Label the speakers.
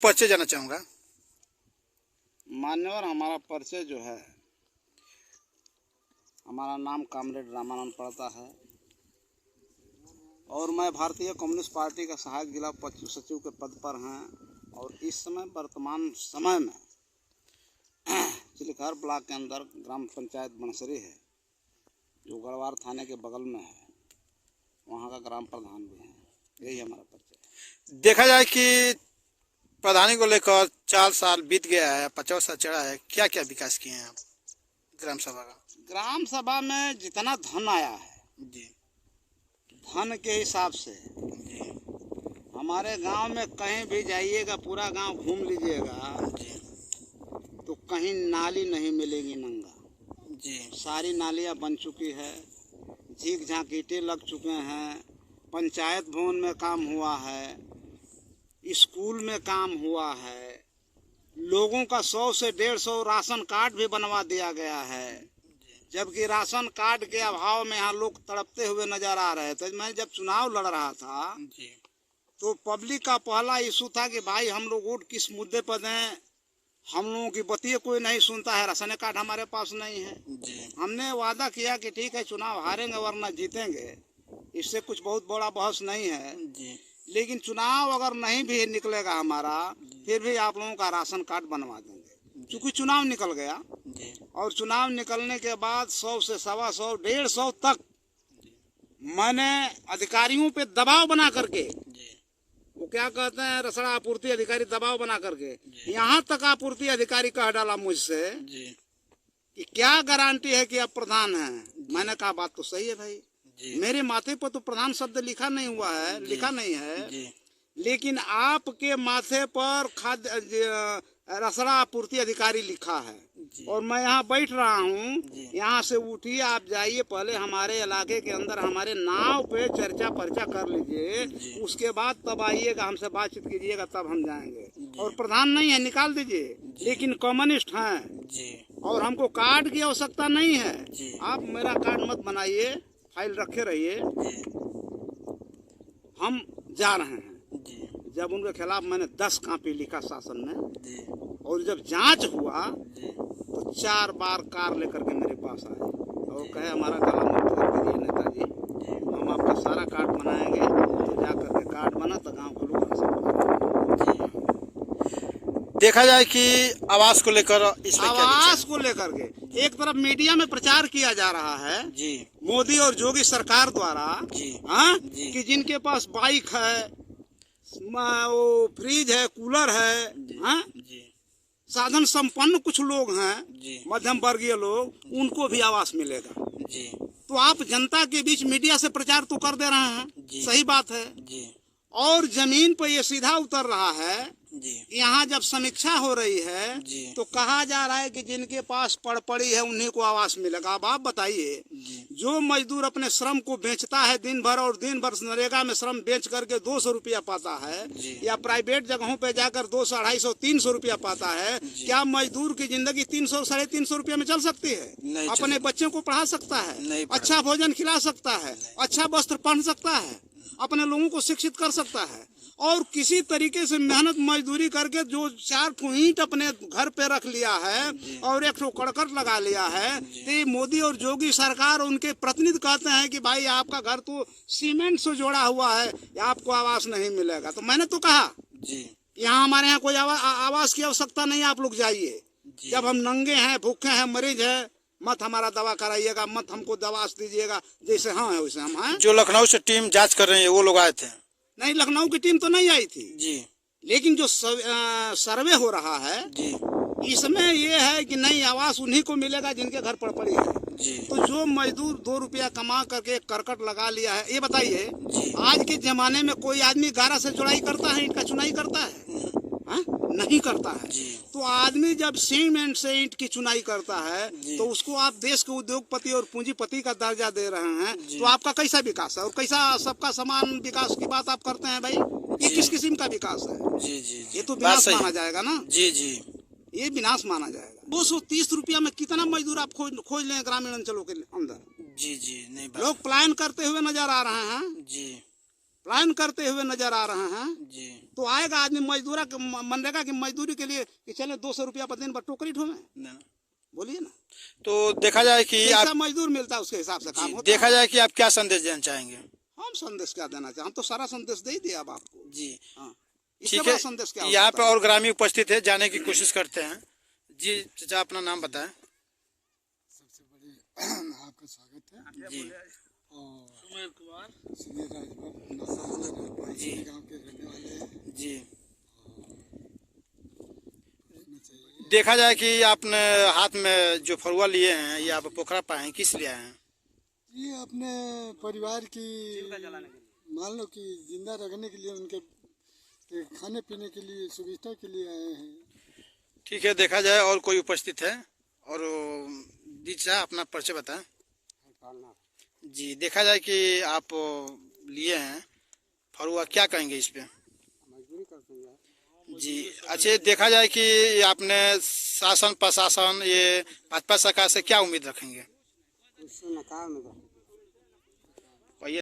Speaker 1: परिचय जानना चाहूँगा।
Speaker 2: मान्यवर, हमारा परिचय जो है, हमारा नाम कामरेड रामानंद पड़ता है और मैं भारतीय कम्युनिस्ट पार्टी का सहायक जिला सचिव के पद पर हैं। और इस समय वर्तमान समय में चिलिखर ब्लॉक के अंदर ग्राम पंचायत बनसरी है, जो गढ़वार थाने के बगल में है, वहाँ का ग्राम प्रधान भी है। यही हमारा परिचय।
Speaker 1: देखा जाए कि प्रधानी को लेकर 4 साल बीत गया है, 50 साल चढ़ा है, क्या क्या विकास किए हैं आप ग्राम सभा का?
Speaker 2: ग्राम सभा में जितना धन आया है
Speaker 1: जी,
Speaker 2: धन के हिसाब से
Speaker 1: जी,
Speaker 2: हमारे गांव में कहीं भी जाइएगा, पूरा गांव घूम लीजिएगा
Speaker 1: जी,
Speaker 2: तो कहीं नाली नहीं मिलेगी नंगा।
Speaker 1: जी,
Speaker 2: सारी नालियां बन चुकी है, झीक झाँक ईंटें लग चुके हैं, पंचायत भवन में काम हुआ है, स्कूल में काम हुआ है, लोगों का 100 से 150 राशन कार्ड भी बनवा दिया गया है। जबकि राशन कार्ड के अभाव में यहाँ लोग तड़पते हुए नजर आ रहे थे। मैं जब चुनाव लड़ रहा था
Speaker 1: जी,
Speaker 2: तो पब्लिक का पहला इशू था कि भाई हम लोग वोट किस मुद्दे पर दें, हम लोगों की बतिया कोई नहीं सुनता है, राशन कार्ड हमारे पास नहीं है।
Speaker 1: जी,
Speaker 2: हमने वादा किया कि ठीक है चुनाव हारेंगे वरना जीतेंगे, इससे कुछ बहुत बड़ा बहस नहीं है।
Speaker 1: जी,
Speaker 2: लेकिन चुनाव अगर नहीं भी निकलेगा हमारा, फिर भी आप लोगों का राशन कार्ड बनवा देंगे। क्योंकि चुनाव निकल गया
Speaker 1: जी,
Speaker 2: और चुनाव निकलने के बाद 100 से 125 150 तक मैंने अधिकारियों पे दबाव बना करके,
Speaker 1: जी,
Speaker 2: वो क्या कहते हैं, रसड़ा आपूर्ति अधिकारी, दबाव बना करके यहाँ तक आपूर्ति अधिकारी कह डाला मुझसे
Speaker 1: जी,
Speaker 2: कि क्या गारंटी है कि आप प्रधान हैं। मैंने कहा बात तो सही है भाई, मेरे माथे पर तो प्रधान शब्द लिखा नहीं हुआ है, लिखा नहीं है,
Speaker 1: जी,
Speaker 2: लेकिन आपके माथे पर खाद्य रसड़ा आपूर्ति अधिकारी लिखा है। और मैं यहाँ बैठ रहा हूँ, यहाँ से उठिए आप जाइए, पहले हमारे इलाके के अंदर हमारे नाव पे चर्चा पर्चा कर लीजिए, उसके बाद तब आइएगा, हमसे बातचीत कीजिएगा, तब हम जाएंगे। और प्रधान नहीं है निकाल दीजिए, लेकिन कम्युनिस्ट हैं और हमको कार्ड की आवश्यकता नहीं है। आप मेरा कार्ड मत बनाइए, फाइल रखे रहिए, हम जा रहे हैं। जब उनके खिलाफ मैंने 10 कापी लिखा शासन में, और जब जांच हुआ तो 4 बार कार लेकर के मेरे पास आए और कहे हमारा गला मत पकड़ दीजिए नेताजी, हम आपका सारा कार्ड बनाएंगे। तो जा करके कार्ड बना तो गाँव के लोग
Speaker 1: देखा जाए कि आवास को लेकर
Speaker 2: आवास को लेकर के एक तरफ मीडिया में प्रचार किया जा रहा है
Speaker 1: जी,
Speaker 2: मोदी और योगी सरकार द्वारा, हाँ, कि जिनके पास बाइक है, वो फ्रिज है, कूलर है, हाँ, साधन संपन्न कुछ लोग हैं, मध्यम वर्गीय लोग, उनको भी आवास मिलेगा। तो आप जनता के बीच मीडिया से प्रचार तो कर दे रहे हैं, सही बात है, और जमीन पर ये सीधा उतर रहा है। यहाँ जब समीक्षा हो रही है तो कहा जा रहा है कि जिनके पास पड़ी है उन्हीं को आवास मिलेगा। अब आप बताइए, जो मजदूर अपने श्रम को बेचता है दिन भर और दिन भर नरेगा में श्रम बेच करके 200 रुपया पाता है, या प्राइवेट जगहों पे जाकर 200, 250, 300 रुपया पाता है, क्या मजदूर की जिंदगी 300, 350 रुपया में चल सकती है? अपने बच्चों को पढ़ा सकता है, अच्छा भोजन खिला सकता है, अच्छा वस्त्र पहन सकता है, अपने लोगों को शिक्षित कर सकता है, और किसी तरीके से मेहनत मजदूरी करके जो 4 ईंट अपने घर पे रख लिया है और 1 कड़कट लगा लिया है, तो मोदी और योगी सरकार उनके प्रतिनिधि कहते हैं कि भाई आपका घर तो सीमेंट से जोड़ा हुआ है, आपको आवास नहीं मिलेगा। तो मैंने तो कहा यहाँ हमारे यहाँ कोई आवास की आवश्यकता नहीं, आप लोग जाइए। जब हम नंगे हैं, भूखे हैं, मरीज है, मत हमारा दवा कराइएगा, मत हमको दवा दीजिएगा, जैसे हाँ है वैसे हम हैं।
Speaker 1: जो लखनऊ से टीम जांच कर रही है वो लोग आए थे?
Speaker 2: नहीं, लखनऊ की टीम तो नहीं आई थी
Speaker 1: जी,
Speaker 2: लेकिन जो सर्वे हो रहा है
Speaker 1: जी,
Speaker 2: इसमें ये है कि नहीं, आवास उन्हीं को मिलेगा जिनके घर पर पड़ी है। तो जो मजदूर 2 रुपया कमा करके एक करकट लगा लिया है, ये बताइए आज के जमाने में कोई आदमी गारा से जुड़ाई करता है, ईंट का चुनाई करता है? हा? नहीं करता है। तो आदमी जब सीमेंट से ईंट की चुनाई करता है तो उसको आप देश के उद्योगपति और पूंजीपति का दर्जा दे रहे हैं, तो आपका कैसा विकास है और कैसा सबका समान विकास की बात आप करते हैं? भाई ये किस किस्म का विकास है?
Speaker 1: जी,
Speaker 2: ये तो विनाश माना जाएगा ना।
Speaker 1: जी,
Speaker 2: ये विनाश माना जाएगा। 230 रुपया में कितना मजदूर आप खोज लें ग्रामीण अंचलों के अंदर?
Speaker 1: जी, नहीं,
Speaker 2: लोग पलायन करते हुए नजर आ रहे हैं,
Speaker 1: जी,
Speaker 2: पलायन करते हुए नजर आ रहे हैं। तो आएगा आदमी मजदूरा मनरेगा की मजदूरी के लिए कि चले 200 रुपया पर दिन पर टोकरी ढोवे, बोलिए ना।
Speaker 1: तो देखा जाए कि
Speaker 2: जैसा मजदूर मिलता है उसके हिसाब से काम होता
Speaker 1: देखा
Speaker 2: है।
Speaker 1: जाए कि आप क्या संदेश देना चाहेंगे?
Speaker 2: हम संदेश क्या देना चाहें, हम तो सारा संदेश दे ही दिया अब आपको
Speaker 1: जी
Speaker 2: हाँ। इससे
Speaker 1: ठीक
Speaker 2: बड़ा
Speaker 1: है,
Speaker 2: संदेश क्या हो
Speaker 1: यहाँ
Speaker 2: सकता
Speaker 1: पे
Speaker 2: है?
Speaker 1: और ग्रामीण उपस्थित है, जाने की कोशिश करते हैं। जी चाचा अपना नाम बताएं।
Speaker 3: सबसे बड़ी आपका स्वागत है
Speaker 1: जी
Speaker 3: और सुमेर राजभर
Speaker 1: जी
Speaker 3: गांव के रहने वाले हैं।
Speaker 1: जी
Speaker 3: पूछना चाहिए।
Speaker 1: देखा जाए कि आपने हाथ में जो फरुआ लिए हैं ये आप पोखरा पाए हैं, किस लिए आए हैं?
Speaker 3: ये अपने परिवार की मान लो कि जिंदा रखने के लिए, उनके के खाने पीने के लिए, सुविधा के लिए आए हैं।
Speaker 1: ठीक है, देखा जाए और कोई उपस्थित है और दीजिए अपना परिचय बताएं। जी देखा जाए कि आप लिए हैं फरुआ, क्या कहेंगे इस पे? जी अच्छा, देखा जाए कि आपने शासन प्रशासन ये भाजपा सरकार से क्या उम्मीद रखेंगे?
Speaker 4: उससे नकार में